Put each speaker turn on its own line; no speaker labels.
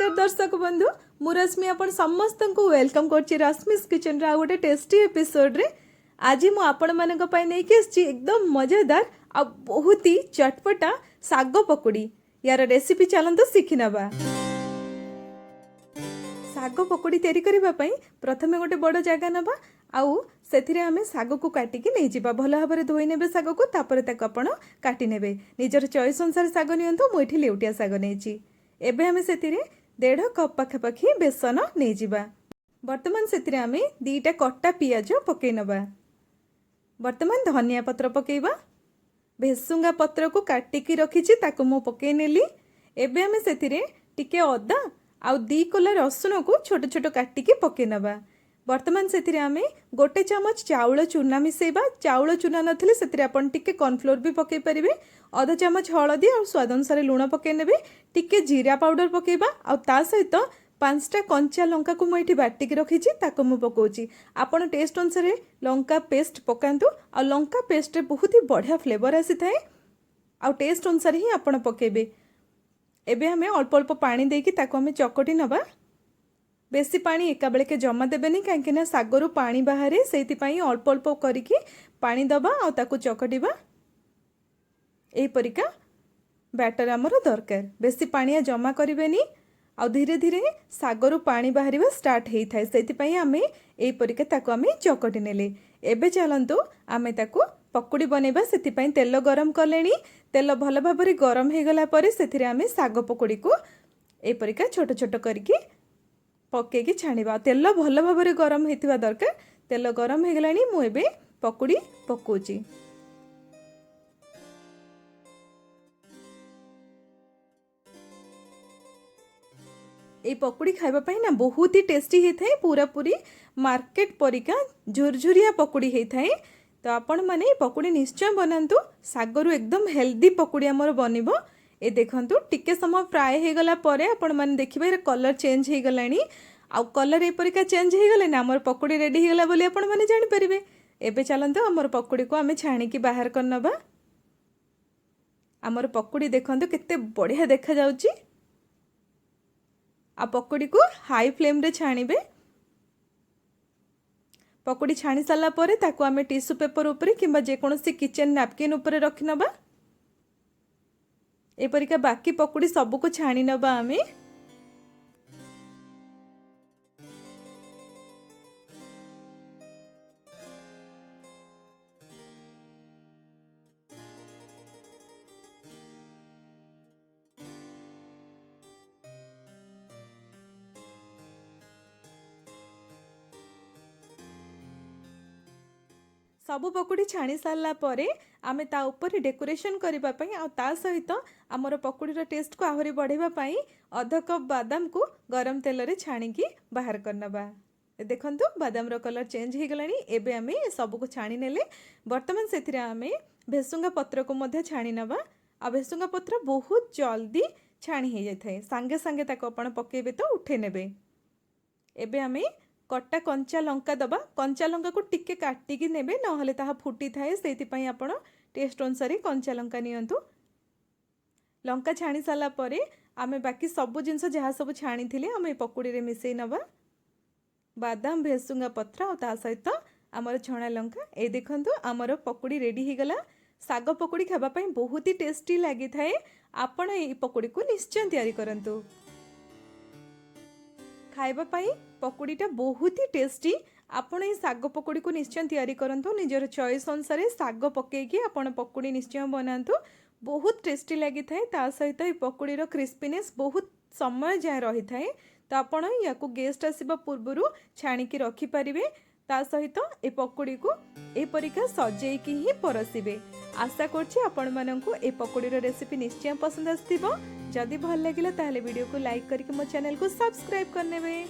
नमस्कार दर्शक बंधु मु रश्मि आपण समस्त को वेलकम करछि रश्मिस्किचन रा गोटे टेस्टी एपिसोड रे। आज मु आपण मानक पय नै के एकदम मजेदार आ बहुत ही चटपटा साग पकोड़ी यार रेसिपी चलंतो सीखि नबा। साग पकोड़ी तैयारी करबा पय प्रथमे गोटे बड़ जगह नबा आउ सेथिरे आमे साग को काटिकी नहीं जिबा भल भाबरे धोई नेबे साग को तापर ताको आपण काटी नेबे निजर चॉइस अनुसार साग नियंतो मु एठी लेउटिया साग नेछि। एबे आमे सेथिरे 1.5 कप पाखापाखी बेसन नहीं जिबा। वर्तमान सेथिरे आमे 2टा कट्टा पियाज पकई नबा। वर्तमान धनिया पत्र पकेइबा। भेसुंगा पत्र को काटिकी रखिछि ताको मु पकई नेली। एबे आमे सेथिरे टिके अदा आउ 2 कोला रसुण को छोट छोट काटिकी पकई नबा। वर्तमान सेथिरे आमे 1 चमच चाउल चूना मिसेबा। चाउल चूना नथिले सेथिरे आपण टिके कॉर्नफ्लोर भी पकई परिबे। आधा चमच हळदी और स्वाद अनुसार लूण पकई नेबे। टिके जीरा पाउडर पकेबा आ ता सहित 5टा कंचा लंका को मुठी बाटिकी रखिछि ताको मु पकोछि। आपण टेस्ट अनुसार लंका पेस्ट पकांतु आ लंका पेस्ट रे बहुत ही बढ़िया फ्लेवर आसी थाए आ टेस्ट अनुसार ही आपण पकेबे। एबे हमें अल्प अल्प पानी देकी ताको हमें चकटी नबा। बेसी पानी एका बेले के जमा देबेनी काहेकि ना सागरु पानी बाहरे सेति पई अल्प अल्प करिकी पानी दबा आ ताको चकटिबा। एही परिका बैटर हमर दरकार बेसी पानिया जमा करिवेनी आ धीरे धीरे सागरु पानी बाहरिबा स्टार्ट हेई थाए सेति पई हमें एही परिका ताको हमें चकटी नेले। एबे चलंतु हमें ताको पकोड़ी बनेबा। सेति पई तेल गरम करलेनी। तेल भल भाबरे गरम हे गला परे सेथिरे हमें साग पकोड़ी को एही परिका छोट छोट करके पकेकी छाणीबा। तेल भल भाबरे गरम हेतिबा दरकार। तेल गरम हे गलानी मु एबे पकोड़ी पकोची। ए पकोड़ी खाइबा पई ना बहुत ही टेस्टी हे थाए। पूरा पूरी मार्केट परिका झुरझुरिया पकोड़ी हे थाए। तो आपण माने पकोड़ी निश्चय बनांतु। सागरु एकदम हेल्दी पकोड़ी हमर बनिबो। ए देखंतु टिके समय फ्राई हे गला परे आपण माने देखिबे रे कलर चेंज हे गलानी आ कलर ए परिका चेंज हे गले ना हमर पकोड़ी रेडी हे गला बोली आपण माने जानि परिबे। एबे चलंतु हमर पकोड़ी को हमें छाणी की बाहर करनबा। हमर पकोड़ी देखंतु केते बढ़िया देखा जाउची। आ पकोड़ी को हाई फ्लेम रे छाणीबे। पकोड़ी छाणी साला परे ताको हमें टिश्यू पेपर ऊपर किंबा जे कोनोसी किचन नैपकिन ऊपर रखि नबा। ए परिका बाकी पकोड़ी सब को छाणी नबा हमें। सबु पकोड़ी छाणी सारा परे आमे ता ऊपर डेकोरेशन करबा पई आ ता सहित हमर पकोड़ीर टेस्ट को आहरी बढ़ेबा पई आधा कप बादाम को गरम तेल रे छाणी की बाहर करनबा। देखंतु बादाम रो कलर चेंज हे गलानी। एबे आमे सब को छाणी नेले। वर्तमान सेथिरे आमे भेसुंगा पत्र को मध्य छाणी नबा। आ भेसुंगा पत्र बहुत जल्दी छाणी हे जाय थाए। संगे संगे ताको आपण पकेबे तो उठे नेबे। एबे आमे कट्टा कंचा लंका दबा। कंचा लंका को टिके काटिकी नेबे नहले ताहा फुटी थाए सेति पई आपण टेस्ट अनुसार कंचा लंका नियंतु। लंका छाणी साला परे आमे बाकी सब जिंस जहा सब छाणी थिले आमे पकोड़ी रे मिसई नबा। बादाम भेसुंगा पत्र और ता सहित हमर छणा लंका। ए देखंतु हमर पकोड़ी रेडी हे गला। साग पकोड़ी खाबा पई बहुत ही टेस्टी लागि थाए। आपण ए पकोड़ी को निश्चय तैयारी करंतु। खाइबा पाई पकोड़ीटा बहुत ही टेस्टी। आपण ए साग पकोड़ी को निश्चय तैयारी करंतु। निजर चॉइस अनुसार साग पकेकी आपण पकोड़ी निश्चय बनांतु। बहुत टेस्टी लागि थाए। ता सहित ए पकोड़ीर क्रिस्पीनेस बहुत समय जाय रही थाए। तो आपण याकू गेस्ट आसीबा पूर्वरु छाणी की रखि परिबे। ता सहित ए पकोड़ी को ए परिका सजेई की ही परसिबे। आशा करछि आपण माननकु ए पकोड़ीर रेसिपी निश्चय पसंद आस्थिबो। जदि भल लागिला ताहले वीडियो को लाइक करके मो चैनल को सब्सक्राइब करनेबे।